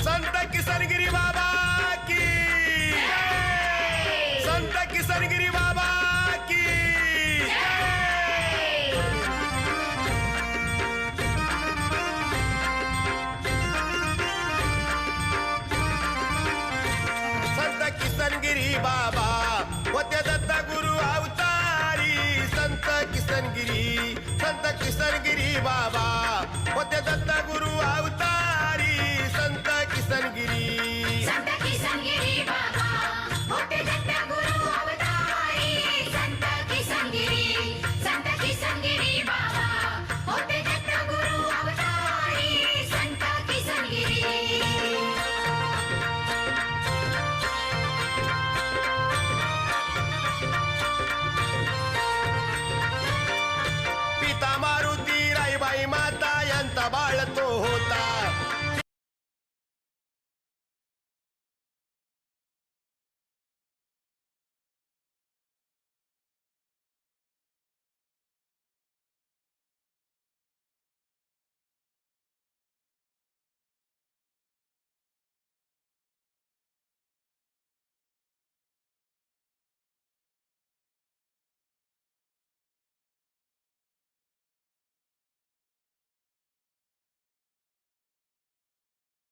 संत किसनगिरी बाबा की, संत किसनगिरी बाबा की। संत किसनगिरी बाबा होते दत्त गुरु अवतारी। संत किसनगिरी, संत किसनगिरी बाबा होते दत्त गुरु अवतारी। संत किसनगिरी, संत किसनगिरी बाबा होते दत्त गुरु अवतारी। संत किसनगिरी, संत किसनगिरी बाबा होते दत्त गुरु अवतारी। संत किसनगिरी। पिता मारुती राईबाई माता यांचा बाळ